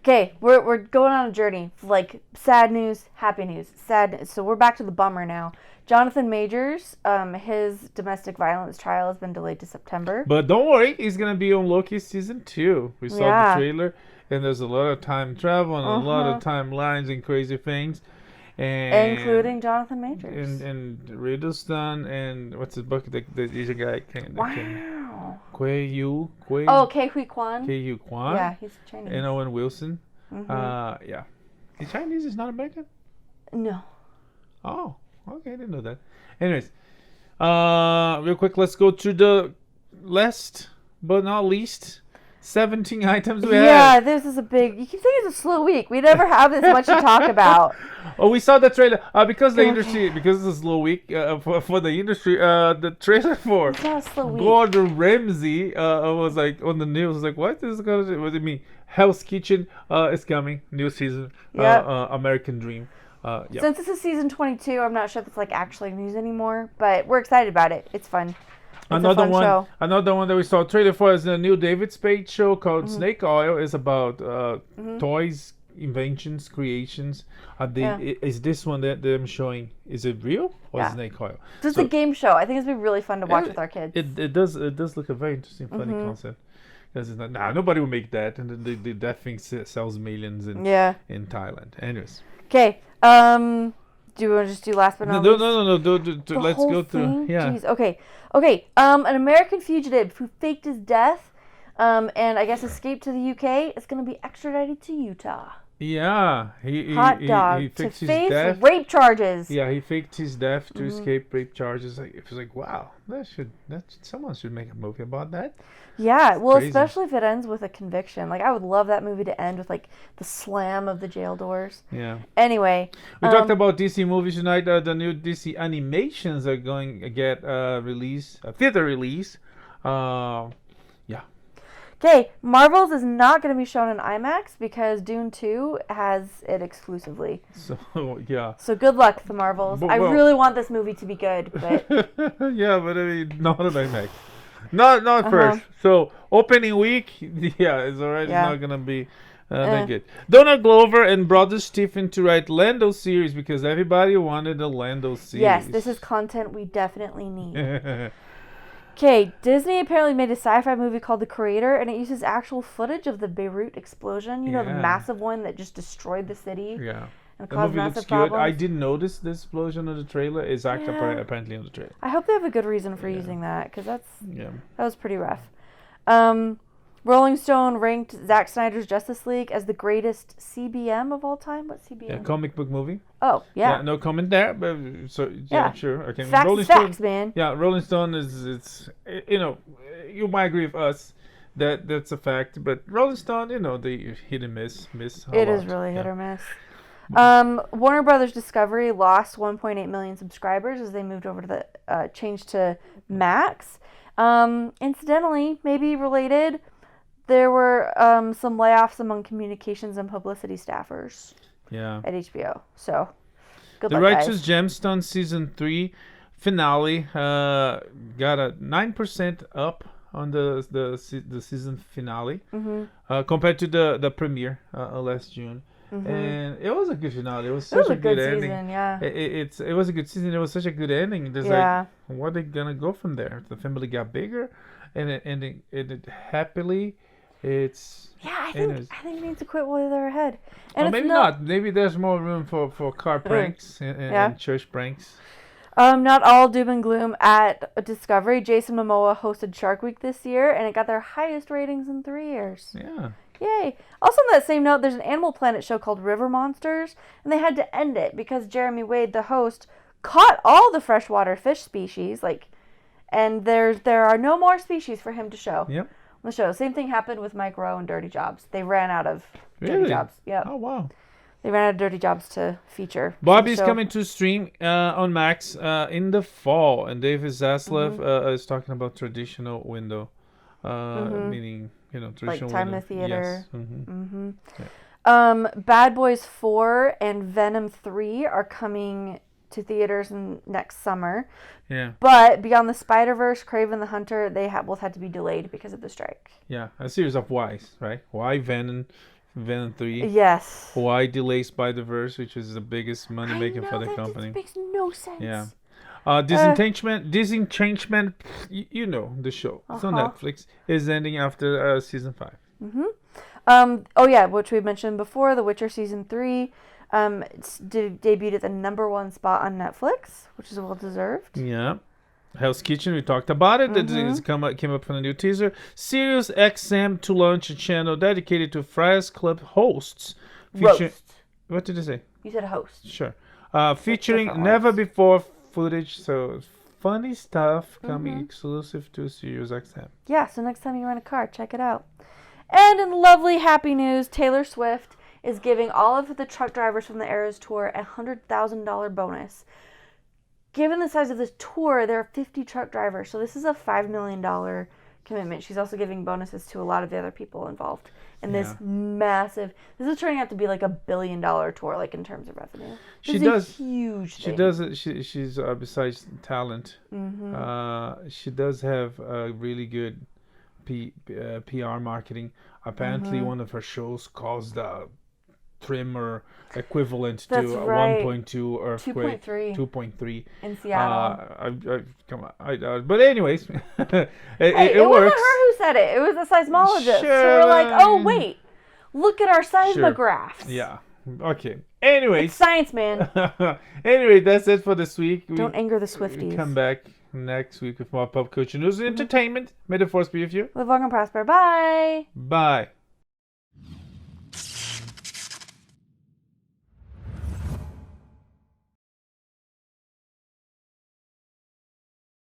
Okay, we're going on a journey. Like, sad news, happy news, sad news. So we're back to the bummer now. Jonathan Majors, his domestic violence trial has been delayed to September. But don't worry, he's going to be on Loki season 2. We saw the trailer, and there's a lot of time travel and a lot of timelines and crazy things. And including Jonathan Majors. And Riddleston and what's his book? The Asian guy. Ke Huy Quan. Yeah, he's Chinese. And Owen Wilson. Yeah. He's Chinese? He's not American? No. Oh, okay. I didn't know that. Anyways, real quick, let's go to the last but not least 17 items we have. Yeah, this is a big... You keep saying it's a slow week. We never have this much to talk about. Oh, we saw the trailer. Because the industry... Because it's a slow week for the industry, the trailer for Gordon Ramsay was like on the news. Was like, what is it going to do? What do you mean? Hell's Kitchen is coming. New season. American Dream. Since this is season 22, I'm not sure if it's like actually news anymore. But we're excited about it. It's fun. Another one that we saw a trailer for is a new David Spade show called Snake Oil. It's about toys, inventions, creations. Is this one that I'm showing? Is it real or Snake Oil? This is a game show. I think it's gonna be really fun to watch with our kids. It does look a very interesting, funny concept. Because it's not, nobody will make that, and that thing sells millions in Thailand. Anyways. Okay. Do you want to just do last but not least? No. Let's go through. Yeah. Jeez. Okay. An American fugitive who faked his death, and I guess escaped to the UK is going to be extradited to Utah. Yeah. He to face rape charges. Yeah, he faked his death to escape rape charges. It was like, wow, someone should make a movie about that. Yeah, well, crazy. Especially if it ends with a conviction. Like, I would love that movie to end with, like, the slam of the jail doors. Yeah. Anyway. We talked about DC movies tonight. The new DC animations are going to get a theater release. Yeah. Okay, Marvel's is not going to be shown in IMAX because Dune 2 has it exclusively. So, yeah. So good luck, the Marvels. I really want this movie to be good, but... Yeah, but I mean, not in IMAX. Not first. So opening week, it's already not gonna be that good. Donald Glover and brother Stephen to write Lando series because everybody wanted a Lando series. Yes, this is content we definitely need. Okay, Disney apparently made a sci-fi movie called The Creator, and it uses actual footage of the Beirut explosion. You know, the massive one that just destroyed the city. Yeah. The movie looks good. I didn't notice the explosion on the trailer. It's actually apparently on the trailer. I hope they have a good reason for using that, because that was pretty rough. Rolling Stone ranked Zack Snyder's Justice League as the greatest CBM of all time. What's CBM? Yeah, comic book movie. Oh, yeah. Yeah, no comment there, but sure. Okay. Facts, man. Yeah, Rolling Stone is you might agree with us that's a fact, but Rolling Stone, they hit and miss. It is really hit or miss. Warner Brothers Discovery lost 1.8 million subscribers as they moved over to the change to Max. Incidentally, maybe related, there were some layoffs among communications and publicity staffers. Yeah. At HBO. So, good luck, guys. The Righteous Gemstones season 3 finale got a 9% up on the season finale compared to the premiere last June. And it was a good finale. It was such a good ending. Season, yeah. It was a good season. It was such a good ending. There's like, where are they gonna go from there? The family got bigger, and it ended happily. It's I think it needs to quit while they're ahead. And or maybe not. Maybe there's more room for car pranks and church pranks. Not all doom and gloom at Discovery. Jason Momoa hosted Shark Week this year, and it got their highest ratings in 3 years. Yeah. Yay. Also, on that same note, there's an Animal Planet show called River Monsters, and they had to end it because Jeremy Wade, the host, caught all the freshwater fish species, and there are no more species for him to show. Yep. On the show. Same thing happened with Mike Rowe and Dirty Jobs. They ran out of Dirty Jobs. Yep. Oh, wow. They ran out of Dirty Jobs to feature. Bobby's coming to stream on Max in the fall, and David Zaslav is talking about traditional window, meaning traditional like time window. of theater. Yes. Yeah. Bad Boys 4 and Venom 3 are coming to theaters next summer. Yeah. But Beyond the Spider-Verse, Kraven the Hunter, they both had to be delayed because of the strike. Yeah, a series of whys, right? Why Venom 3? Yes. Why delay Spider-Verse, which is the biggest money maker for the company? That makes no sense. Yeah. Disenchantment, you know the show. It's on Netflix. Is ending after season 5. Which we mentioned before, The Witcher season 3. It's debuted at the #1 spot on Netflix, which is well deserved. Yeah. Hell's Kitchen, we talked about it. It came up from a new teaser. Sirius XM to launch a channel dedicated to Friars Club hosts. Roast. What did I say? You said host. Sure. Featuring never before footage, so funny stuff coming exclusive to Sirius XM. Yeah, so next time you rent a car, check it out. And in lovely happy news, Taylor Swift is giving all of the truck drivers from the Eras Tour a $100,000 bonus. Given the size of this tour, there are 50 truck drivers, so this is a $5 million commitment. She's also giving bonuses to a lot of the other people involved in this massive. This is turning out to be like $1 billion tour, in terms of revenue. This is a huge thing. She's besides talent, she does have a really good PR marketing. Apparently, one of her shows caused Trimmer equivalent to a 1.2 earthquake, 2.3 in Seattle. Come on, but anyways, it works. It wasn't her who said it. It was a seismologist. Sure, so we're like, oh wait, look at our seismographs. Sure. Yeah. Okay. Anyways, it's science, man. Anyway, that's it for this week. Don't anger the Swifties. We come back next week with more pop culture news and entertainment. May the force be with you. Live long and prosper. Bye. Bye.